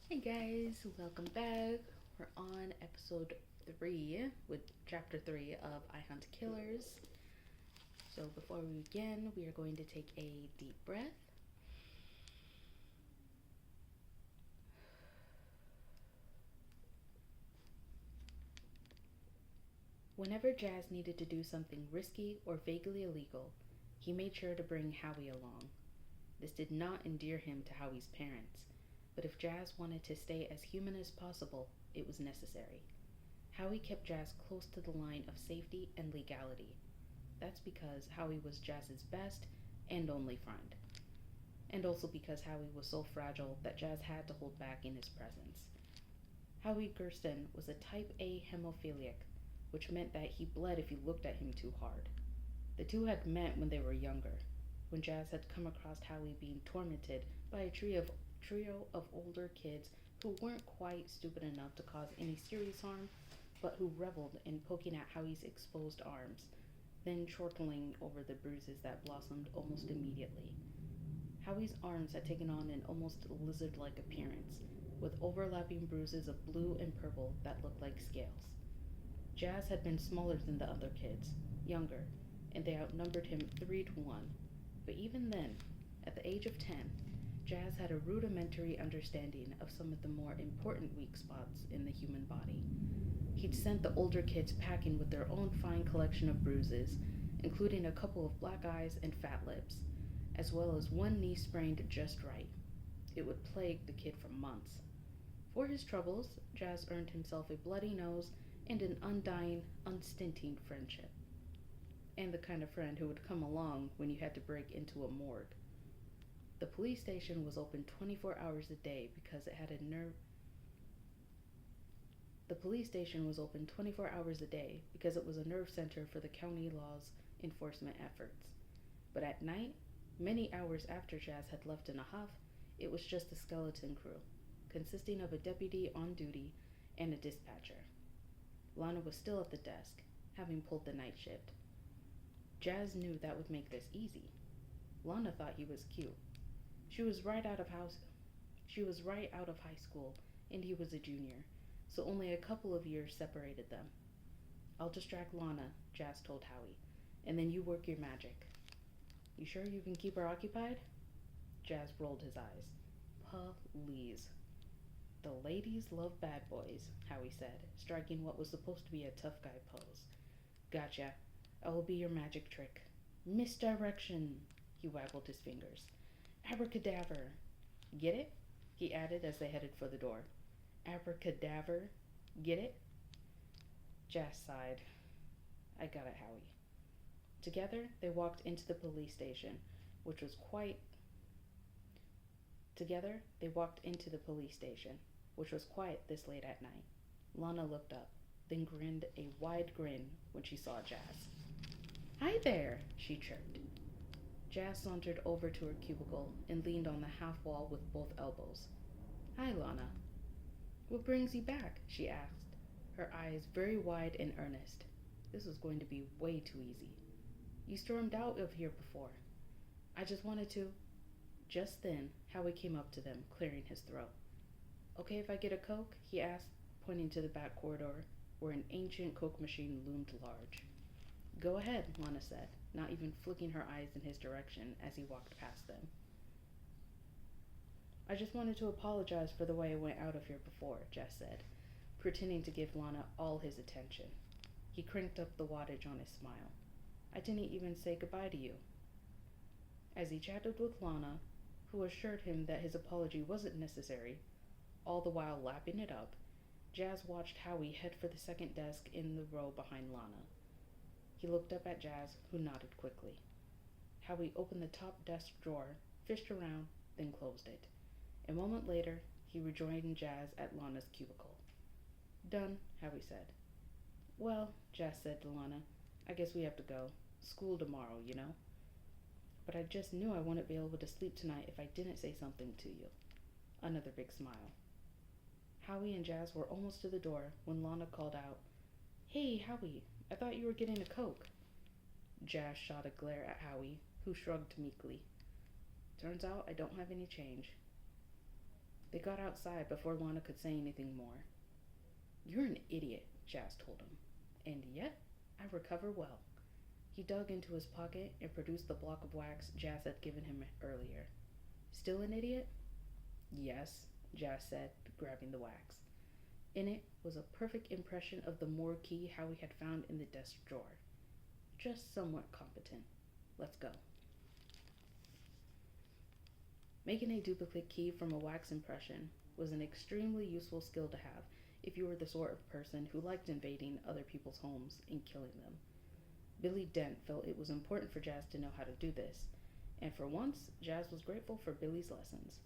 Hey guys, welcome back. We're on episode 3 with chapter 3 of I Hunt Killers. So before we begin, we are going to take a deep breath. Whenever Jazz needed to do something risky or vaguely illegal, he made sure to bring Howie along. This did not endear him to Howie's parents, but if Jazz wanted to stay as human as possible, it was necessary. Howie kept Jazz close to the line of safety and legality. That's because Howie was Jazz's best and only friend. And also because Howie was so fragile that Jazz had to hold back in his presence. Howie Gersten was a type A hemophiliac, which meant that he bled if you looked at him too hard. The two had met when they were younger, when Jazz had come across Howie being tormented by a trio of older kids who weren't quite stupid enough to cause any serious harm, but who reveled in poking at Howie's exposed arms, then chortling over the bruises that blossomed almost immediately. Howie's arms had taken on an almost lizard-like appearance, with overlapping bruises of blue and purple that looked like scales. Jazz had been smaller than the other kids, younger, and they outnumbered him 3-1. But even then, at the age of 10, Jazz had a rudimentary understanding of some of the more important weak spots in the human body. He'd sent the older kids packing with their own fine collection of bruises, including a couple of black eyes and fat lips, as well as one knee sprained just right. It would plague the kid for months. For his troubles, Jazz earned himself a bloody nose and an undying, unstinting friendship. And the kind of friend who would come along when you had to break into a morgue. The police station was open 24 hours a day because it had a nerve. The police station was open 24 hours a day because it was a nerve center for the county law's enforcement efforts. But at night, many hours after Jazz had left in a huff, it was just a skeleton crew, consisting of a deputy on duty and a dispatcher. Lana was still at the desk, having pulled the night shift. Jazz knew that would make this easy. Lana thought he was cute. She was right out of high school, and he was a junior, so only a couple of years separated them. I'll distract Lana, Jazz told Howie, and then you work your magic. You sure you can keep her occupied? Jazz rolled his eyes. Please. The ladies love bad boys, Howie said, striking what was supposed to be a tough guy pose. Gotcha. I will be your magic trick. Misdirection, he waggled his fingers. Abracadabra. Get it? He added as they headed for the door. Abracadabra. Get it? Jazz sighed. I got it, Howie. Together, they walked into the police station, which was quite quiet this late at night. Lana looked up, then grinned a wide grin when she saw Jazz. Hi there, she chirped. Jazz sauntered over to her cubicle and leaned on the half wall with both elbows. Hi, Lana. What brings you back? She asked, her eyes very wide and earnest. This was going to be way too easy. You stormed out of here before. I just wanted to. Just then, Howie came up to them, clearing his throat. Okay if I get a Coke? He asked, pointing to the back corridor, where an ancient Coke machine loomed large. Go ahead, Lana said, not even flicking her eyes in his direction as he walked past them. I just wanted to apologize for the way I went out of here before, Jess said, pretending to give Lana all his attention. He cranked up the wattage on his smile. I didn't even say goodbye to you. As he chatted with Lana, who assured him that his apology wasn't necessary, all the while lapping it up, Jazz watched Howie head for the second desk in the row behind Lana. He looked up at Jazz, who nodded quickly. Howie opened the top desk drawer, fished around, then closed it. A moment later, he rejoined Jazz at Lana's cubicle. Done, Howie said. Well, Jazz said to Lana, I guess we have to go. School tomorrow, you know. But I just knew I wouldn't be able to sleep tonight if I didn't say something to you. Another big smile. Howie and Jazz were almost to the door when Lana called out, Hey, Howie, I thought you were getting a Coke. Jazz shot a glare at Howie, who shrugged meekly. Turns out I don't have any change. They got outside before Lana could say anything more. "You're an idiot," Jazz told him. "And yet, I recover well." He dug into his pocket and produced the block of wax Jazz had given him earlier. "Still an idiot?" "Yes," Jazz said, grabbing the wax. In it was a perfect impression of the morgue key Howie had found in the desk drawer. "Just somewhat competent. Let's go." Making a duplicate key from a wax impression was an extremely useful skill to have if you were the sort of person who liked invading other people's homes and killing them. Billy Dent felt it was important for Jazz to know how to do this, and for once, Jazz was grateful for Billy's lessons.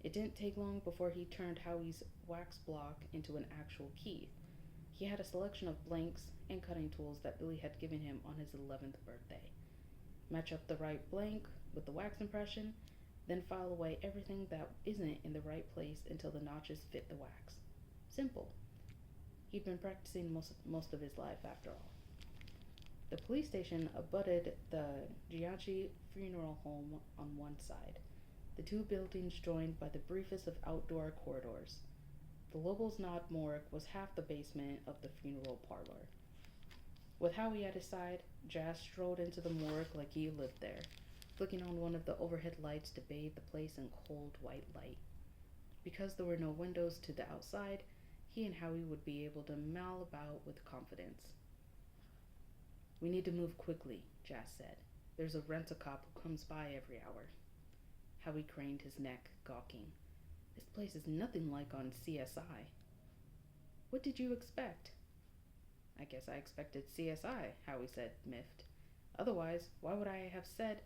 It didn't take long before he turned Howie's wax block into an actual key. He had a selection of blanks and cutting tools that Billy had given him on his 11th birthday. Match up the right blank with the wax impression, then file away everything that isn't in the right place until the notches fit the wax. Simple. He'd been practicing most of his life, after all. The police station abutted the Gianchi funeral home on one side, the two buildings joined by the briefest of outdoor corridors. The Lobel's Nod morgue was half the basement of the funeral parlor. With Howie at his side, Jazz strode into the morgue like he lived there, flicking on one of the overhead lights to bathe the place in cold white light. Because there were no windows to the outside, he and Howie would be able to mill about with confidence. "We need to move quickly," Jazz said. "There's a rent-a-cop who comes by every hour." Howie craned his neck, gawking. "This place is nothing like on CSI." "What did you expect?" "I guess I expected CSI," Howie said, miffed. "Otherwise, why would I have said—"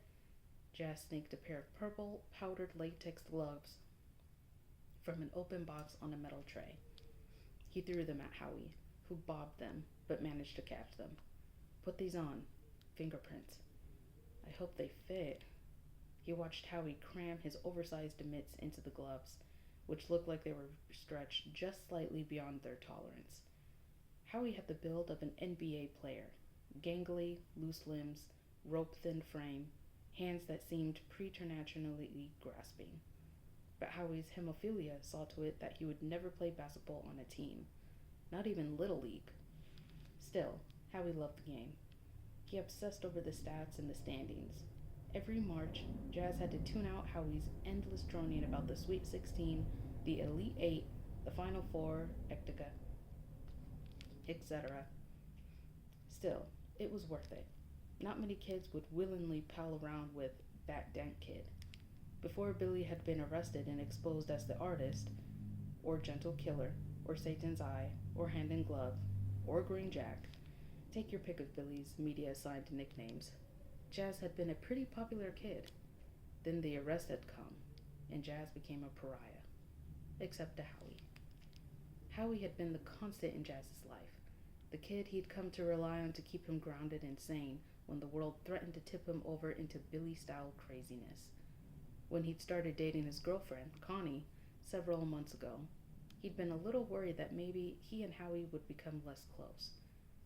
Jazz snaked a pair of purple, powdered latex gloves from an open box on a metal tray. He threw them at Howie, who bobbed them, but managed to catch them. "Put these on. Fingerprints." "I hope they fit." He watched Howie cram his oversized mitts into the gloves, which looked like they were stretched just slightly beyond their tolerance. Howie had the build of an NBA player, gangly, loose limbs, rope-thin frame, hands that seemed preternaturally grasping. But Howie's hemophilia saw to it that he would never play basketball on a team, not even Little League. Still, Howie loved the game. He obsessed over the stats and the standings. Every March, Jazz had to tune out Howie's endless droning about the Sweet 16, the Elite 8, the Final Four, etc. Still, it was worth it. Not many kids would willingly pal around with that Dent kid. Before Billy had been arrested and exposed as the artist, or gentle killer, or Satan's Eye, or Hand in Glove, or Green Jack, take your pick of Billy's media-assigned nicknames, Jazz had been a pretty popular kid. Then the arrest had come, and Jazz became a pariah. Except to Howie. Howie had been the constant in Jazz's life, the kid he'd come to rely on to keep him grounded and sane when the world threatened to tip him over into Billy-style craziness. When he'd started dating his girlfriend, Connie, several months ago, he'd been a little worried that maybe he and Howie would become less close.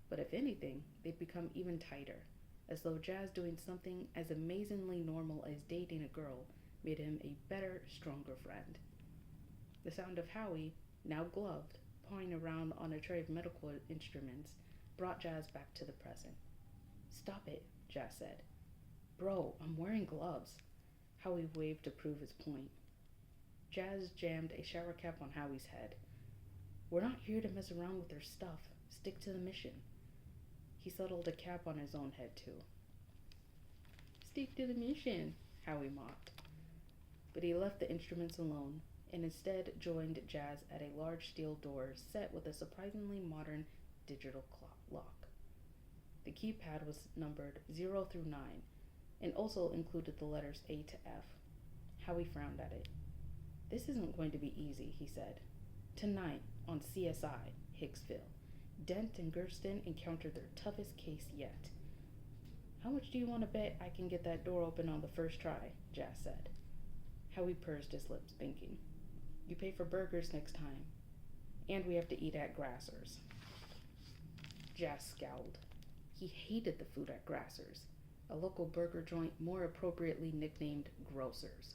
But if anything, they'd become even tighter, as though Jazz doing something as amazingly normal as dating a girl made him a better, stronger friend. The sound of Howie, now gloved, pawing around on a tray of medical instruments, brought Jazz back to the present. "Stop it," Jazz said. "Bro, I'm wearing gloves." Howie waved to prove his point. Jazz jammed a shower cap on Howie's head. "We're not here to mess around with their stuff. Stick to the mission." He settled a cap on his own head, too. "Stick to the mission," Howie mocked. But he left the instruments alone, and instead joined Jazz at a large steel door set with a surprisingly modern digital lock. The keypad was numbered 0 through 9, and also included the letters A to F. Howie frowned at it. "This isn't going to be easy," he said. "Tonight, on CSI, Hicksville, Dent and Gersten encountered their toughest case yet." "How much do you want to bet I can get that door open on the first try?" Jazz said. Howie pursed his lips, thinking. "You pay for burgers next time. And we have to eat at Grasser's." Jazz scowled. He hated the food at Grasser's, a local burger joint more appropriately nicknamed Grocer's.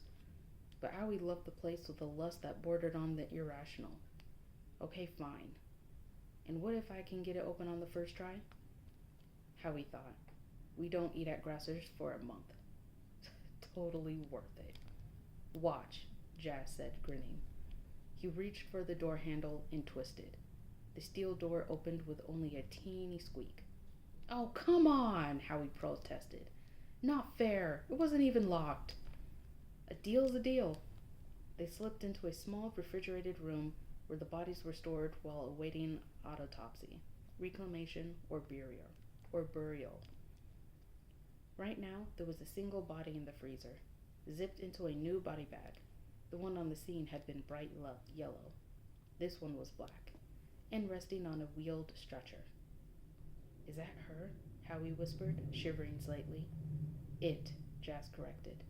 but Howie loved the place with a lust that bordered on the irrational. Okay, fine. And what if I can get it open on the first try? Howie thought. We don't eat at Grasser's for a month. Totally worth it. Watch, Jazz said, grinning. He reached for the door handle and twisted. The steel door opened with only a teeny squeak. Oh, come on, Howie protested. Not fair. It wasn't even locked. A deal's a deal. They slipped into a small refrigerated room where the bodies were stored while awaiting autopsy, reclamation, or burial. Right now, there was a single body in the freezer, zipped into a new body bag. The one on the scene had been bright yellow. This one was black, and resting on a wheeled stretcher. Is that her? Howie whispered, shivering slightly. It, Jazz corrected.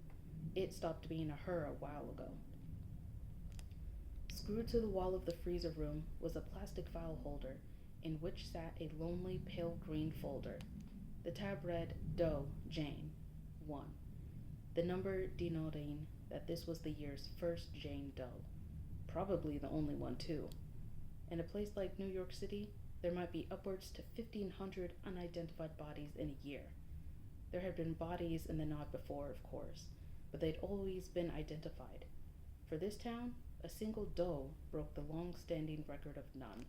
It stopped being a her a while ago. Screwed to the wall of the freezer room was a plastic file holder in which sat a lonely pale green folder. The tab read Doe Jane 1, the number denoting that this was the year's first Jane Doe. Probably the only one, too. In a place like New York City, there might be upwards to 1,500 unidentified bodies in a year. There had been bodies in the knot before, of course, but they'd always been identified. For this town, a single Doe broke the long-standing record of none.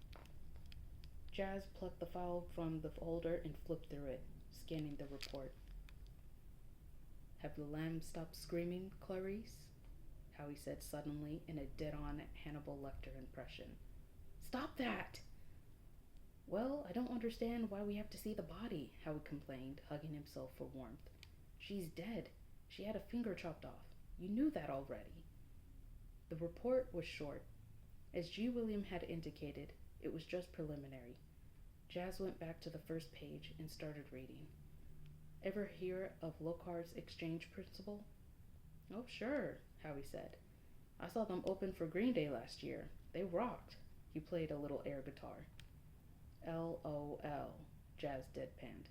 Jazz plucked the file from the folder and flipped through it, scanning the report. Have the lambs stopped screaming, Clarice? Howie said suddenly in a dead-on Hannibal Lecter impression. Stop that! Well, I don't understand why we have to see the body, Howie complained, hugging himself for warmth. She's dead. She had a finger chopped off. You knew that already. The report was short. As G. William had indicated, it was just preliminary. Jazz went back to the first page and started reading. Ever hear of Locard's exchange principle? Oh, sure, Howie said. I saw them open for Green Day last year. They rocked. He played a little air guitar. LOL, Jazz deadpanned.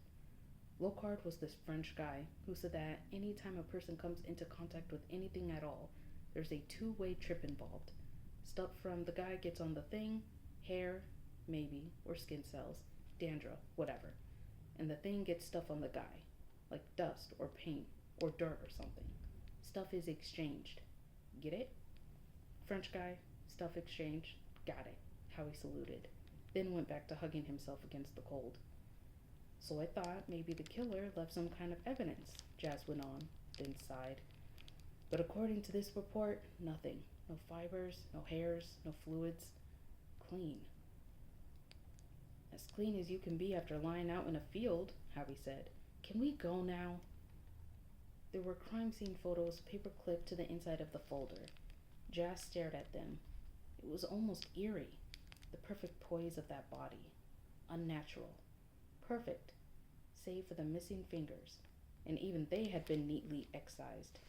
Locard was this French guy who said that any time a person comes into contact with anything at all, there's a two-way trip involved. Stuff from the guy gets on the thing, hair, maybe, or skin cells, dandruff, whatever. And the thing gets stuff on the guy, like dust or paint or dirt or something. Stuff is exchanged. Get it? French guy, stuff exchanged, got it. Howie saluted, then went back to hugging himself against the cold. So I thought maybe the killer left some kind of evidence, Jazz went on, then sighed. But according to this report, nothing. No fibers, no hairs, no fluids. Clean. As clean as you can be after lying out in a field, Howie said. Can we go now? There were crime scene photos paper-clipped to the inside of the folder. Jazz stared at them. It was almost eerie. The perfect poise of that body. Unnatural. Perfect. Save for the missing fingers. And even they had been neatly excised.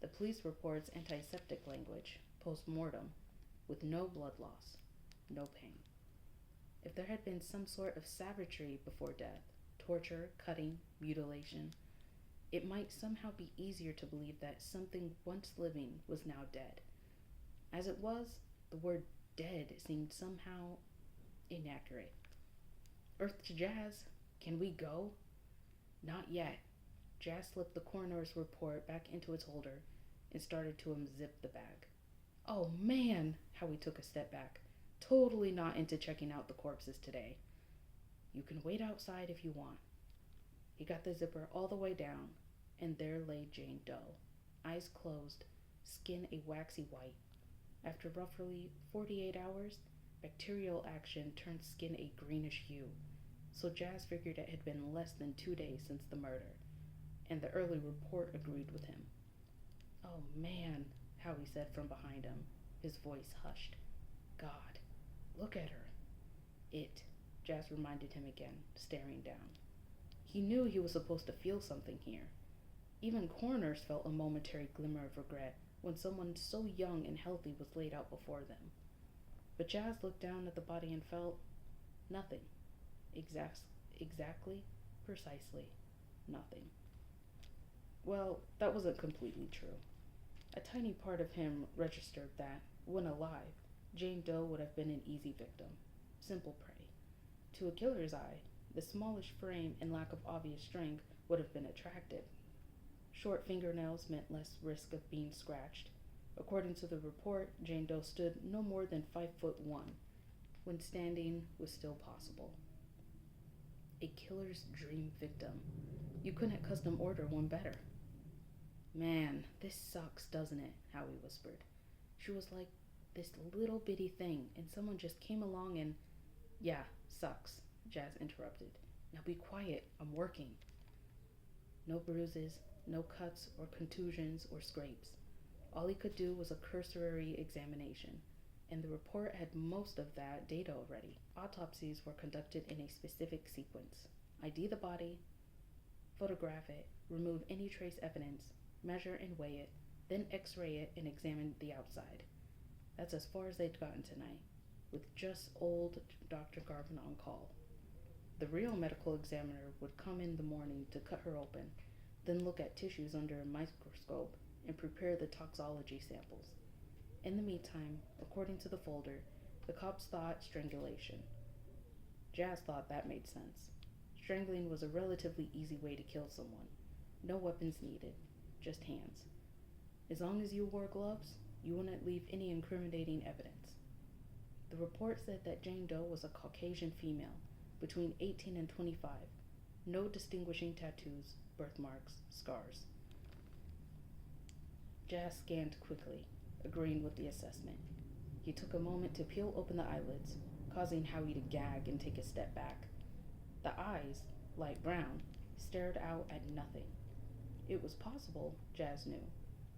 The police report's antiseptic language, post-mortem, with no blood loss, no pain. If there had been some sort of savagery before death, torture, cutting, mutilation, it might somehow be easier to believe that something once living was now dead. As it was, the word dead seemed somehow inaccurate. Earth to Jazz, can we go? Not yet. Jazz slipped the coroner's report back into its holder and started to unzip the bag. Oh man, Howie took a step back. Totally not into checking out the corpses today. You can wait outside if you want. He got the zipper all the way down, and there lay Jane Doe, eyes closed, skin a waxy white. After roughly 48 hours, bacterial action turned skin a greenish hue, so Jazz figured it had been less than 2 days since the murder, and the early report agreed with him. Oh man, Howie said from behind him, his voice hushed. God, look at her. It, Jazz reminded him again, staring down. He knew he was supposed to feel something here. Even coroners felt a momentary glimmer of regret when someone so young and healthy was laid out before them. But Jazz looked down at the body and felt nothing. Exactly, precisely, nothing. Well, that wasn't completely true. A tiny part of him registered that, when alive, Jane Doe would have been an easy victim, simple prey. To a killer's eye, the smallish frame and lack of obvious strength would have been attractive. Short fingernails meant less risk of being scratched. According to the report, Jane Doe stood no more than 5'1", when standing was still possible. A killer's dream victim. You couldn't custom order one better. Man, this sucks, doesn't it? Howie whispered. She was like this little bitty thing, and someone just came along and... Yeah, sucks, Jazz interrupted. Now be quiet, I'm working. No bruises, no cuts or contusions or scrapes. All he could do was a cursory examination, and the report had most of that data already. Autopsies were conducted in a specific sequence. ID the body, photograph it, remove any trace evidence, measure and weigh it, then x-ray it and examine the outside. That's as far as they'd gotten tonight, with just old Dr. Garvin on call. The real medical examiner would come in the morning to cut her open, then look at tissues under a microscope and prepare the toxology samples. In the meantime, according to the folder, the cops thought strangulation. Jazz thought that made sense. Strangling was a relatively easy way to kill someone. No weapons needed, just hands. As long as you wore gloves, you wouldn't leave any incriminating evidence. The report said that Jane Doe was a Caucasian female, between 18 and 25. No distinguishing tattoos, birthmarks, scars. Jazz scanned quickly, agreeing with the assessment. He took a moment to peel open the eyelids, causing Howie to gag and take a step back. The eyes, light brown, stared out at nothing. It was possible, Jazz knew,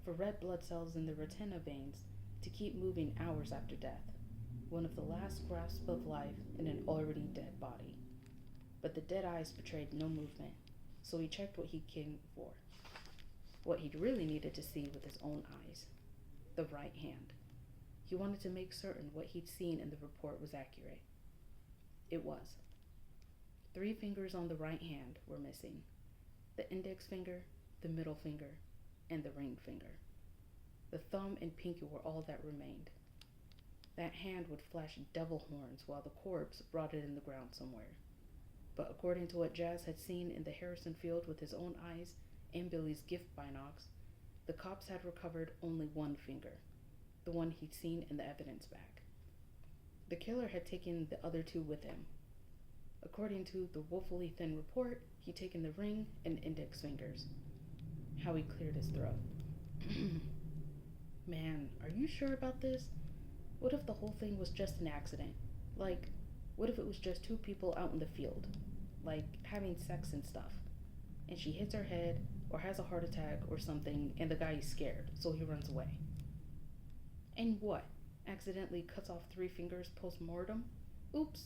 for red blood cells in the retina veins to keep moving hours after death, one of the last grasps of life in an already dead body. But the dead eyes betrayed no movement, so he checked what he came for. What he'd really needed to see with his own eyes. The right hand. He wanted to make certain what he'd seen in the report was accurate. It was. 3 fingers on the right hand were missing. The index finger, the middle finger, and the ring finger. The thumb and pinky were all that remained. That hand would flash devil horns while the corpse rotted in the ground somewhere. But according to what Jazz had seen in the Harrison field with his own eyes and Billy's gift binocs, the cops had recovered only 1 finger, the one he'd seen in the evidence bag. The killer had taken the other 2 with him. According to the woefully thin report, he'd taken the ring and index fingers. Howie cleared his throat. Man, are you sure about this? What if the whole thing was just an accident? Like, what if it was just 2 people out in the field? Like, having sex and stuff. And she hits her head, or has a heart attack or something, and the guy is scared, so he runs away. And what? Accidentally cuts off 3 fingers post-mortem? Oops.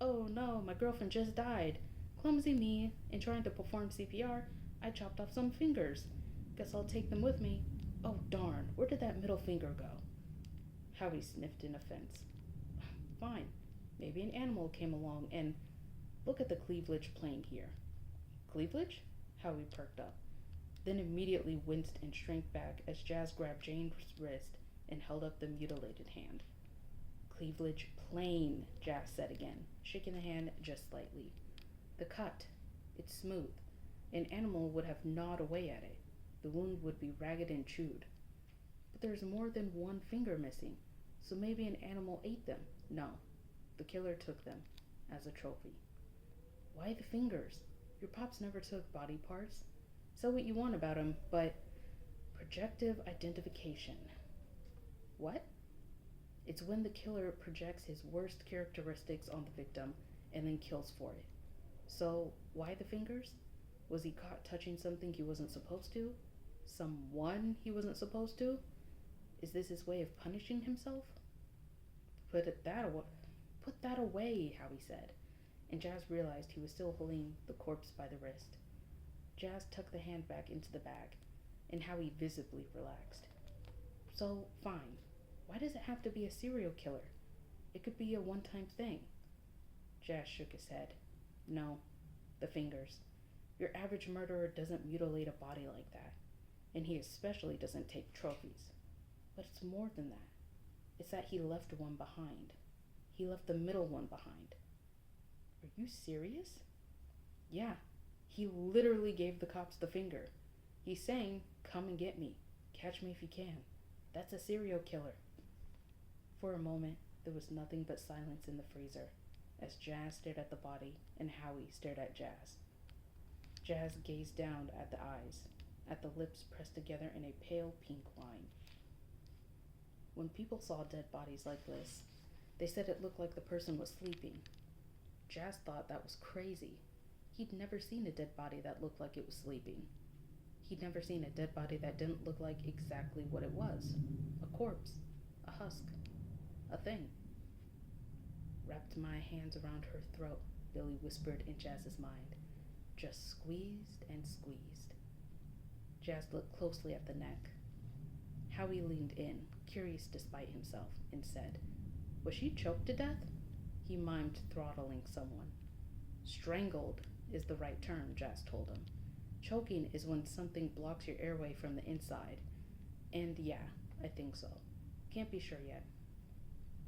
Oh no, my girlfriend just died. Clumsy me. In trying to perform CPR, I chopped off some fingers. Guess I'll take them with me. Oh darn, where did that middle finger go? Howie sniffed in offense. Fine. Maybe an animal came along and... Look at the cleavage plain here. Cleavage? Howie perked up, then immediately winced and shrank back as Jazz grabbed Jane's wrist and held up the mutilated hand. Cleavage plain, Jazz said again, shaking the hand just slightly. The cut. It's smooth. An animal would have gnawed away at it. The wound would be ragged and chewed. But there's more than 1 finger missing, so maybe an animal ate them. No, the killer took them as a trophy. Why the fingers? Your pops never took body parts. Say what you want about him, but projective identification. What? It's when the killer projects his worst characteristics on the victim and then kills for it. So, why the fingers? Was he caught touching something he wasn't supposed to? Someone he wasn't supposed to? Is this his way of punishing himself? Put that away, Howie said, and Jazz realized he was still holding the corpse by the wrist. Jazz tucked the hand back into the bag, and Howie visibly relaxed. So, fine. Why does it have to be a serial killer? It could be a one-time thing. Jazz shook his head. No, the fingers. Your average murderer doesn't mutilate a body like that, and he especially doesn't take trophies. But it's more than that. It's that he left one behind. He left the middle one behind. Are you serious? Yeah, he literally gave the cops the finger. He's saying, come and get me. Catch me if you can. That's a serial killer. For a moment, there was nothing but silence in the freezer as Jazz stared at the body and Howie stared at Jazz. Jazz gazed down at the eyes, at the lips pressed together in a pale pink line. When people saw dead bodies like this, they said it looked like the person was sleeping. Jazz thought that was crazy. He'd never seen a dead body that looked like it was sleeping. He'd never seen a dead body that didn't look like exactly what it was. A corpse, a husk, a thing. Wrapped my hands around her throat, Billy whispered in Jazz's mind. Just squeezed and squeezed. Jazz looked closely at the neck. Howie leaned in, curious despite himself, and said, Was she choked to death? He mimed throttling someone. Strangled is the right term, Jazz told him. Choking is when something blocks your airway from the inside. And yeah, I think so. Can't be sure yet.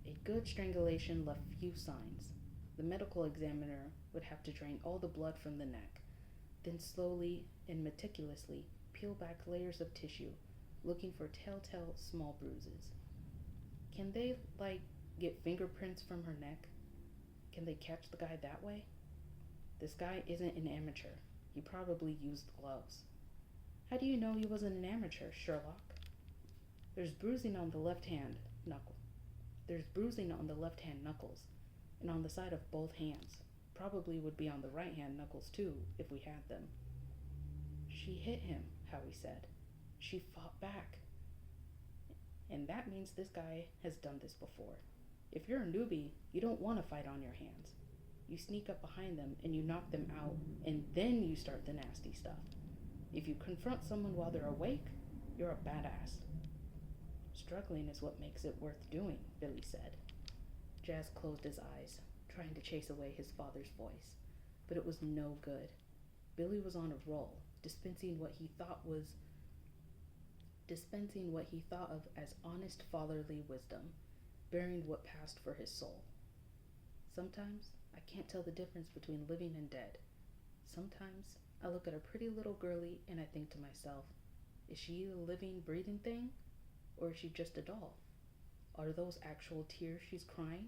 A good strangulation left few signs. The medical examiner would have to drain all the blood from the neck, then slowly and meticulously peel back layers of tissue, looking for telltale small bruises. Can they, get fingerprints from her neck? Can they catch the guy that way? This guy isn't an amateur. He probably used gloves. How do you know he wasn't an amateur, Sherlock? There's bruising on the left-hand knuckle. There's bruising on the left-hand knuckles, and on the side of both hands. Probably would be on the right-hand knuckles too, if we had them. She hit him, Howie said. She fought back. And that means this guy has done this before. If you're a newbie, you don't want to fight on your hands. You sneak up behind them and you knock them out, and then you start the nasty stuff. If you confront someone while they're awake, you're a badass. Struggling is what makes it worth doing, Billy said. Jazz closed his eyes, trying to chase away his father's voice, but it was no good. Billy was on a roll, dispensing what he thought of as honest fatherly wisdom, bearing what passed for his soul. Sometimes I can't tell the difference between living and dead. Sometimes I look at a pretty little girlie and I think to myself, is she a living, breathing thing? Or is she just a doll? Are those actual tears she's crying?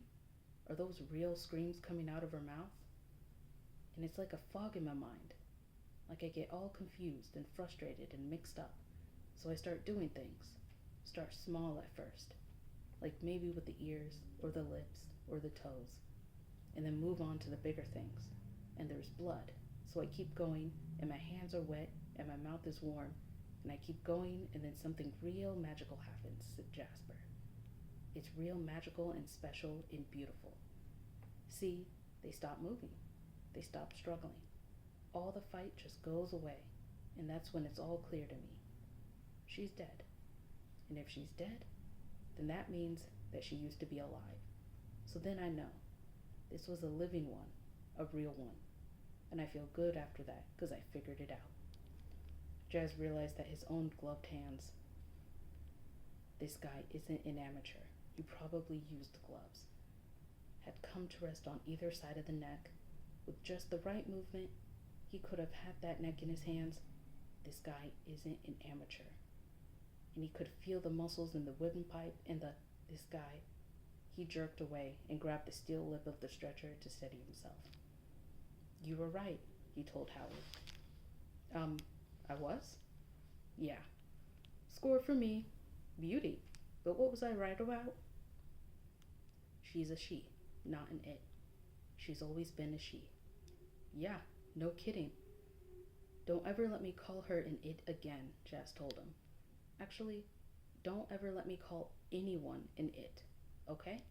Are those real screams coming out of her mouth? And it's like a fog in my mind. Like I get all confused and frustrated and mixed up. So I start doing things. Start small at first. Like maybe with the ears, or the lips, or the toes. And then move on to the bigger things. And there's blood. So I keep going, and my hands are wet, and my mouth is warm. And I keep going, and then something real magical happens, said Jasper. It's real magical and special and beautiful. See, they stop moving. They stop struggling. All the fight just goes away, and that's when it's all clear to me. She's dead. And if she's dead, then that means that she used to be alive. So then I know. This was a living one, a real one. And I feel good after that, because I figured it out. Jazz realized that his own gloved hands. This guy isn't an amateur. He probably used gloves. Had come to rest on either side of the neck. With just the right movement, he could have had that neck in his hands. This guy isn't an amateur. And he could feel the muscles in the windpipe and this guy. He jerked away and grabbed the steel lip of the stretcher to steady himself. You were right, he told Howie. I was? Yeah. Score for me. Beauty. But what was I right about? She's a she, not an it. She's always been a she. Yeah, no kidding. Don't ever let me call her an it again, Jazz told him. Actually, don't ever let me call anyone an it, okay?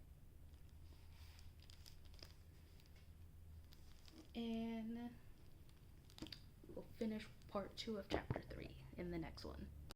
And we'll finish part 2 of chapter 3 in the next one.